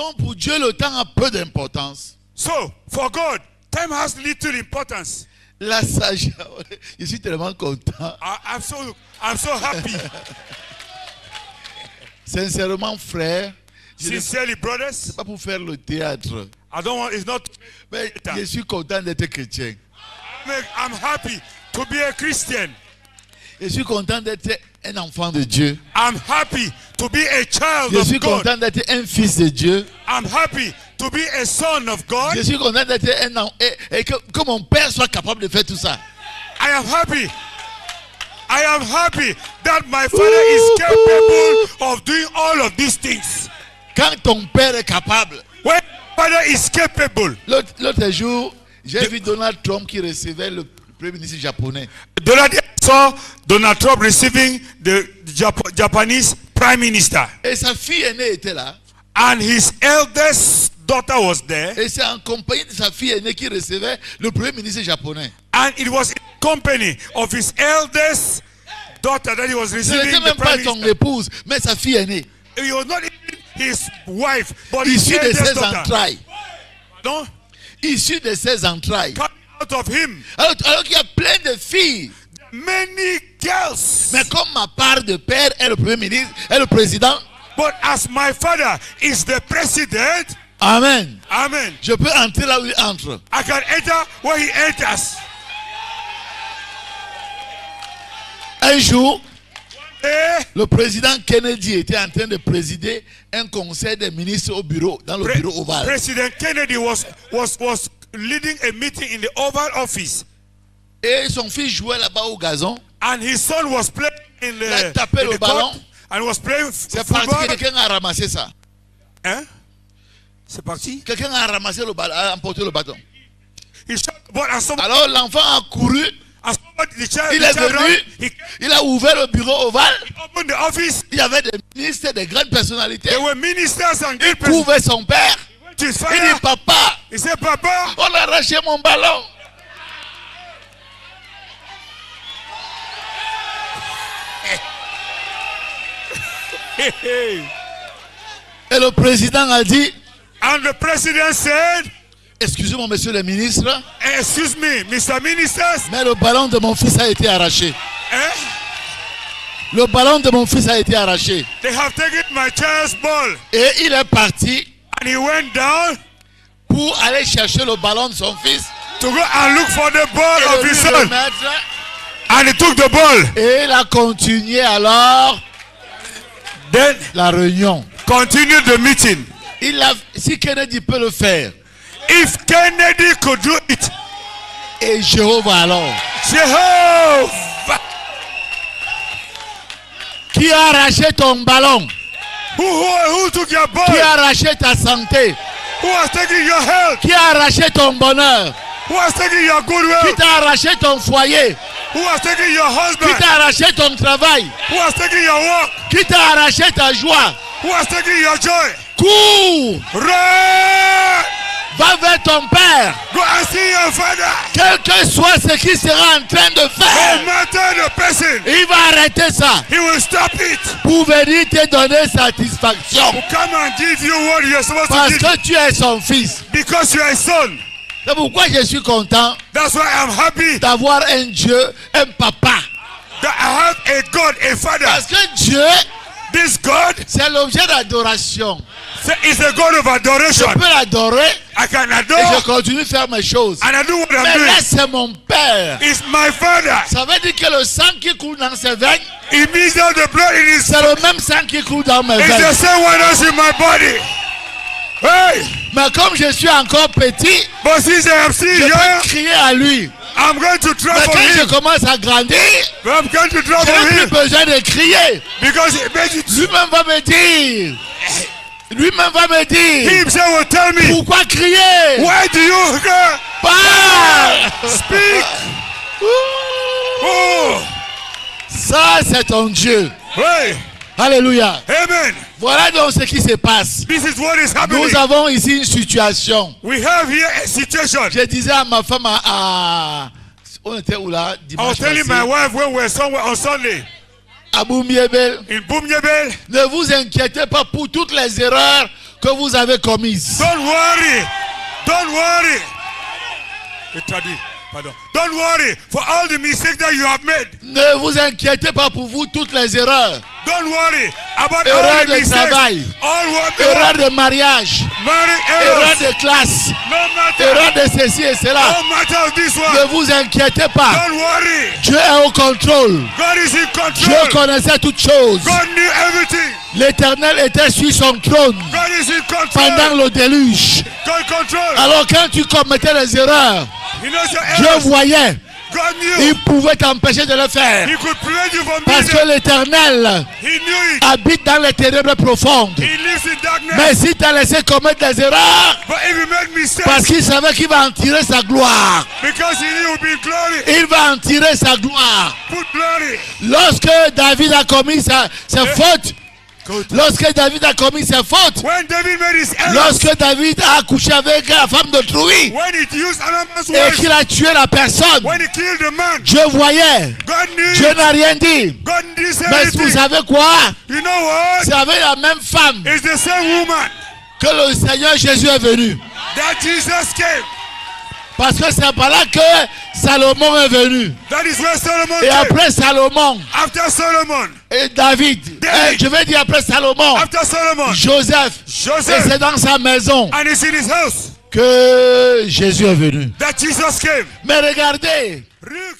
Donc pour Dieu, le temps a peu d'importance. So, for God, time has little importance. La sagesse, je suis tellement content. I'm so happy. Sincèrement, frère, Sincerely, brothers, c'est pas pour faire le théâtre. I don't want, it's not, Mais je suis content d'être chrétien. I'm happy to be a Christian. Je suis content d'être un enfant de Dieu. I'm happy to be a child Je of suis God. content d'être un fils de Dieu. I'm happy to be a son of God. Je suis content d'être un enfant et que mon père soit capable de faire tout ça. I am happy that my father is capable of doing all of these things. Quand ton père est capable. When father is capable. L'autre jour, j'ai vu Donald Trump qui recevait le premier ministre japonais. Saw Donald Trump receiving the Japanese prime minister. Et sa fille aînée était là. And his eldest daughter was there. Et c'est en compagnie de sa fille aînée qui recevait le premier ministre japonais. And it was in company of his eldest daughter that he was Ce receiving n'était the même pas prime son minister. épouse, mais sa fille aînée. It was not even his wife, but his Issue de eldest ses daughter. entrailles. Pardon? Issue de ses entrailles. Coming out of him. Alors qu'il y a plein de filles. Many girls. Mais comme ma part de père est le premier ministre, est le président. But as my father is the president, Amen. amen, Je peux entrer là où il entre. I can enter where he enters. Un jour, Eh, le président Kennedy était en train de présider un conseil des ministres au bureau, dans le bureau ovale. President Kennedy was leading a meeting in the Oval Office. Et son fils jouait là-bas au gazon. And his son was playing in Il a the, tapé in le the court ballon. and was playing C'est parti football. que quelqu'un a ramassé ça. Hein? C'est parti. Quelqu'un a ramassé le ballon, a emporté le bâton. He shot the ball and somebody, Alors l'enfant a couru. the child, Il est venu. he Il a ouvert le bureau ovale. opened the office. Il y avait des ministres, des grandes personnalités. There were ministers and Il great persons. trouvait son père. To his Il father, dit, papa, he said, Papa, on a arraché mon ballon. Et le président a dit, and the president said, excusez-moi, monsieur le ministre, excuse me, Mr. Ministers, mais le ballon de mon fils a été arraché. eh? Le ballon de mon fils a été arraché. They have taken my child's ball. Et il est parti And he went down pour aller chercher le ballon de son fils. to go and look for the ball Et of de his lui son. remettre. And he took the ball. Et il a continué alors Then la réunion. continued the meeting. Si Kennedy peut le faire, If Kennedy could do it, et Jéhovah alors, Jehovah, qui a arraché ton ballon, who took your ball? qui a arraché ta santé, Who was taking your health? qui a arraché ton bonheur, Who was taking your qui goodwill? t'a arraché ton foyer, Who was taking your qui husband? t'a arraché ton travail, Who was taking your work? qui t'a arraché ta joie. Who was taking your joy? Cours, Run! va vers ton père, Go and see your father. quel que soit ce qu'il sera en train de No faire, matter the person, il va arrêter ça he will stop it. pour venir te donner satisfaction. Will come and give you what you're supposed to Parce give. que tu es son fils. Because you are a son. C'est pourquoi je suis content That's why I'm happy d'avoir un Dieu, un papa. that I have a God, a father. Parce que Dieu, This God c'est l'objet d'adoration. is a God of Je adoration. peux l'adorer I can et je adore continue à faire mes choses. and I do what I'm Mais là, doing. c'est mon père. It's my father. Ça veut dire que le sang qui coule dans ses veines, It means that the blood in his c'est le même sang qui coule dans mes it's the veines. same one as in my body. Hey! Mais comme je suis encore petit, But since I am still je young, peux crier à lui. I'm going to Mais trust quand for je him. commence à grandir, I'm going to trust je for n'ai him. plus besoin de crier. Because it makes it Lui-même va me dire. Lui-même va me he dire. himself will tell me, Pourquoi crier? why do you Parle! speak? Oh! Ça, c'est ton Dieu. Hey! Alléluia. Amen. Voilà donc ce qui se passe. This is what is happening. Nous avons ici une situation. We have here a situation. Je disais à ma femme on était où là? I was Dimanche telling my passé. wife when we were somewhere on Sunday À Boumiébel. in Boumyebel. Ne vous inquiétez pas pour toutes les erreurs que vous avez commises. Don't worry. Don't worry. It traduit. Pardon. Don't worry for all the mistakes that you have made. Ne vous inquiétez pas pour vous toutes les erreurs. Don't worry about Erreur all the de mistakes. travail. Erreur de mariage. Erreur de classe. No matter. Erreur de ceci et cela. No matter this one. Ne vous inquiétez pas. Don't worry. Dieu est au contrôle. God is in Dieu control. connaissait toutes choses. God knew everything. L'Éternel était sur son trône God is in pendant control. le déluge. God control. Alors quand tu commettais les erreurs, He knows your Dieu errors. voyait. God knew. Il pouvait t'empêcher de le faire. He could prevent you from Parce being que l'Éternel He knew it. habite dans les ténèbres profondes. He lives in darkness. Mais si tu as laissé commettre des erreurs, But if you make mistakes, parce qu'il savait qu'il va en tirer sa gloire, because he knew it would be glory, il va en tirer sa gloire. put glory. Lorsque David a commis ses fautes, lorsque David a commis ses fautes, When David made his errors, lorsque David a couché avec la femme d'autrui when he used another man's et wife, qu'il a tué la personne, when he killed the man, Dieu voyait. God knew Dieu it. n'a rien dit. God didn't say Mais vous anything. savez quoi? You know what? C'est avec la même femme It's the same woman que le Seigneur Jésus est venu. that Jesus came. Parce que c'est par là que Salomon est venu. That is where Solomon Et came. après Salomon After Solomon, et David, David. je vais dire après Salomon, after Solomon, Joseph. Et Joseph, c'est dans sa maison and it's in his house que Jésus est venu. that Jesus came. Mais regardez, Look,